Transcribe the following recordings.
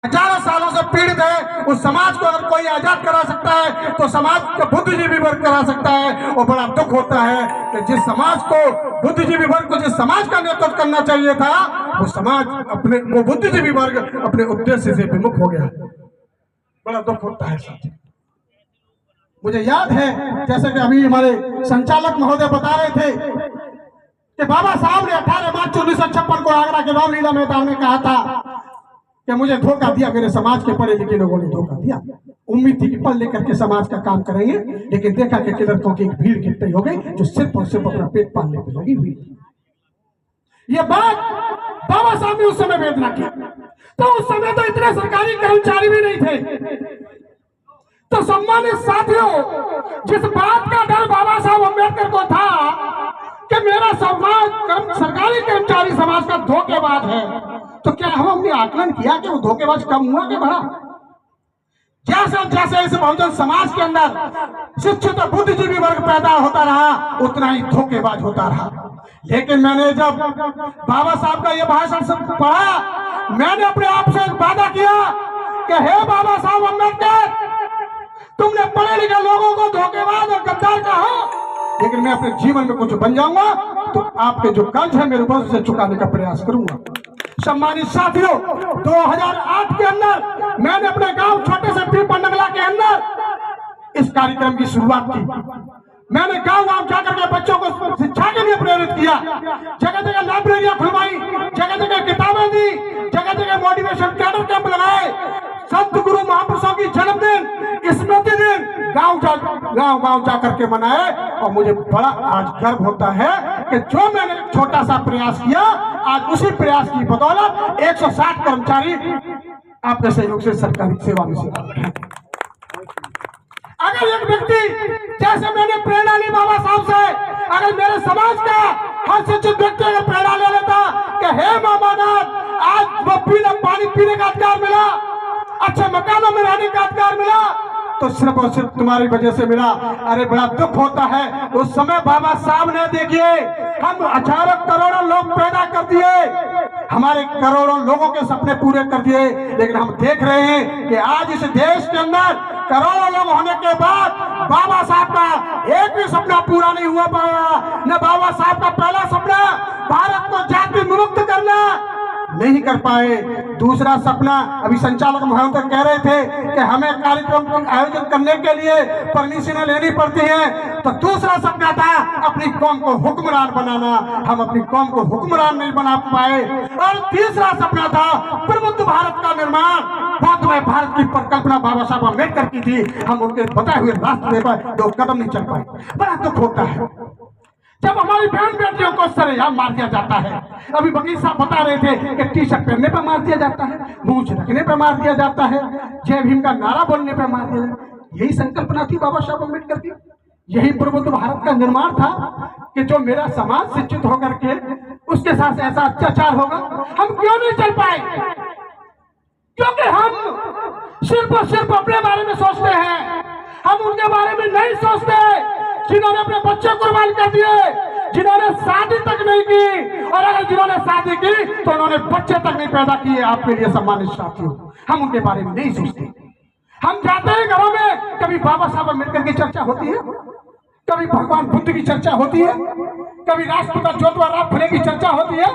हजारों सालों से पीड़ित है, उस समाज को अगर कोई आजाद करा सकता है तो समाज का बुद्धिजीवी वर्ग करा सकता है। और बड़ा दुख होता है कि जिस समाज को बुद्धिजीवी वर्ग को जिस समाज का नेतृत्व करना चाहिए था, वो समाज वो बुद्धिजीवी वर्ग अपने उद्देश्य से विमुख हो गया। बड़ा दुख होता है साथी। मुझे याद है जैसे कि अभी हमारे संचालक महोदय बता रहे थे कि बाबा साहब ने 18 मार्च 1956 को आगरा के रामलीला मैदान में कहा था कि मुझे धोखा दिया, मेरे समाज के पढ़े लिखे लोगों ने धोखा दिया। उम्मीद थी कि पढ़ लेकर के समाज का काम करेंगे, लेकिन देखा कि लड़कों की एक भीड़ इकट्ठी हो गई जो सिर्फ और सिर्फ अपना पेट पालने पर लगी हुई। ये बात बाबा साहब ने उस समय वेदना की। तो उस समय तो इतने सरकारी कर्मचारी भी नहीं थे। तो सम्मानित साथियों, जिस बात का डर बाबा साहब अम्बेडकर को था कि मेरा समाज सरकारी कर्मचारी समाज का धोखेबाज है, तो क्या हमने आकलन किया कि वो धोखेबाज कम हुआ कि बढ़ा? जैसे जैसे इस बहुजन समाज के अंदर शिक्षित और बुद्धिजीवी वर्ग पैदा होता रहा, उतना ही धोखेबाज होता रहा। लेकिन मैंने जब बाबा साहब का यह भाषण पढ़ा, मैंने अपने आप से वादा किया कि हे बाबा साहब अम्बेडकर, तुमने पढ़े लिखे लोगों को धोखेबाज और गद्दार कहा, लेकिन मैं अपने जीवन में कुछ बन जाऊंगा तो आपके जो कर्ज है मेरे ऊपर से चुकाने का प्रयास करूंगा। सम्मानित साथियों, 2008 के अंदर मैंने अपने गांव छोटे से पीपा नगला के अंदर इस कार्यक्रम की शुरुआत की। मैंने गांव गांव जाकर के बच्चों को शिक्षा के लिए प्रेरित किया, जगह जगह लाइब्रेरियां खुलवाई, जगह जगह किताबें दी, जगह जगह मोटिवेशन कैडर कैंप लगाए, संत गुरु महापुरुषों की जन्मदिन, स्मृति दिन गांव गांव जाकर के मनाए। और मुझे बड़ा आज गर्व होता है कि जो मैंने छोटा सा प्रयास किया, आज उसी प्रयास की बदौलत 160 कर्मचारी आपके सहयोग से सरकारी सेवा में सेवा कर रहे हैं। अगर एक व्यक्ति जैसे मैंने प्रेरणा ली बाबा साहब से, अगर मेरे समाज का हर शिक्षित व्यक्ति अगर प्रेरणा ले लेता कि हे मामानाथ, आज वो पानी पीने का अधिकार मिला, अच्छे मकानों में रहने का अधिकार मिला, तो सिर्फ और सिर्फ तुम्हारी वजह से मिला। अरे बड़ा दुख होता है, उस समय बाबा साहब ने देखिए हम हजारों करोड़ों लोग पैदा कर दिए, हमारे करोड़ों लोगों के सपने पूरे कर दिए, लेकिन हम देख रहे हैं कि आज इस देश के अंदर करोड़ों लोग होने के बाद बाबा साहब का एक भी सपना पूरा नहीं हुआ पाया। न बाबा साहब का पहला सपना भारत को जाति मुक्त करना नहीं कर पाए। दूसरा सपना, अभी संचालक महोदय कह रहे थे कि हमें कार्यक्रम को आयोजित करने के लिए परमिशन लेनी पड़ती है, तो दूसरा सपना था अपनी कौम को हुक्मरान बनाना, हम अपनी कौम को हुक्मरान नहीं बना पाए। और तीसरा सपना था प्रबुद्ध भारत का निर्माण, बौद्धमय भारत की परिकल्पना बाबा साहब अम्बेडकर की थी, हम उनके बताए हुए रास्ते पर 2 कदम नहीं चल पाए। बड़ा दुख होता है जब हमारी बहन बेटियों को सरेआम मार दिया जाता है। अभी वकील साहब बता रहे थे कि टी शर्ट पहनने पर मार दिया जाता है, मूंछ रखने पर मार दिया जाता है, जय भीम का नारा बोलने पर मार दिया जाता है। यही संकल्पना थी बाबा साहब अम्बेडकर की, यही प्रबुद्ध भारत का निर्माण था कि जो मेरा समाज शिक्षित होकर के उसके साथ ऐसा अत्याचार होगा। हम क्यों नहीं चल पाए? क्योंकि हम सिर्फ और सिर्फ अपने बारे में सोचते हैं, हम उनके बारे में नहीं सोचते जिन्होंने अपने बच्चे कुर्बान कर दिए, जिन्होंने शादी तक नहीं की, और अगर जिन्होंने शादी की तो उन्होंने बच्चे तक नहीं पैदा किए। आपके लिए सम्मानित साथियों, हम उनके बारे में नहीं सोचते। हम जाते हैं घरों में, कभी बाबा साहब अम्बेडकर की चर्चा होती है, कभी भगवान बुद्ध की चर्चा होती है, कभी राष्ट्रपिता ज्योतिबा राव फुले की चर्चा होती है,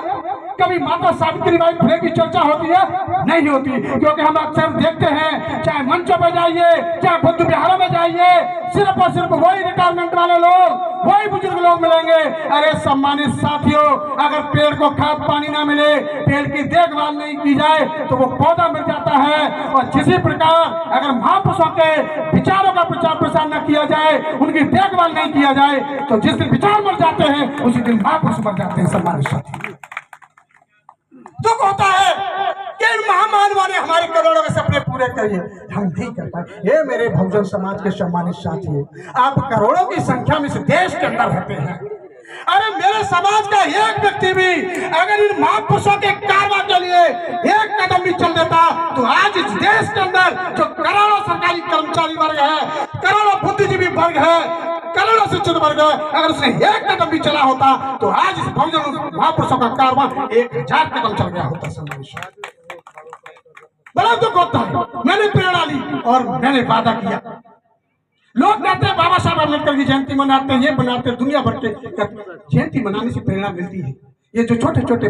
कभी माता सावित्रीबाई फुले की चर्चा होती है? नहीं होती, क्योंकि हम अक्सर देखते हैं चाहे मंचों पर जाइए, चाहे बुद्ध विहारों में जाइए, सिर्फ और सिर्फ वही रिटायरमेंट वाले लोग, वही बुजुर्ग लोग मिलेंगे। अरे सम्मानित साथियों, अगर पेड़ को खाद पानी ना मिले, पेड़ की देखभाल नहीं की जाए तो वो पौधा मिल जाता है। और जिसी प्रकार अगर महापुरुषों के विचारों का प्रचार प्रसार न किया जाए, उनकी देखभाल नहीं किया जाए, तो जिस दिन विचार मर जाते हैं उसी दिन महापुरुष मर जाते हैं। सम्मानित साथियों, दुख होता है कि महामानवों ने हमारे करोड़ों के सपने पूरे करिए, हम नहीं कर पाए। ये मेरे बहुजन समाज के सम्मानित साथी, आप करोड़ों की संख्या में इस देश के अंदर रहते हैं। अरे मेरे समाज का एक व्यक्ति भी अगर इन महापुरुषों के कारवा के लिए एक कदम भी चल देता, तो आज इस देश के अंदर जो करोड़ों सरकारी कर्मचारी वर्ग है, करोड़ों बुद्धिजीवी वर्ग है, करोड़ों शिक्षित वर्ग है, अगर उसने एक कदम भी चला होता तो आज इस बहुजन महापुरुषों का कारवा 1000 कदम चल गया होता। बड़ा दुख होता है। मैंने प्रेरणा ली और मैंने वादा किया। लोग कहते हैं बाबा साहब अम्बेडकर की जयंती मनाते हैं, ये बनाते हैं, दुनिया भर के जयंती मनाने से प्रेरणा मिलती है। ये जो छोटे छोटे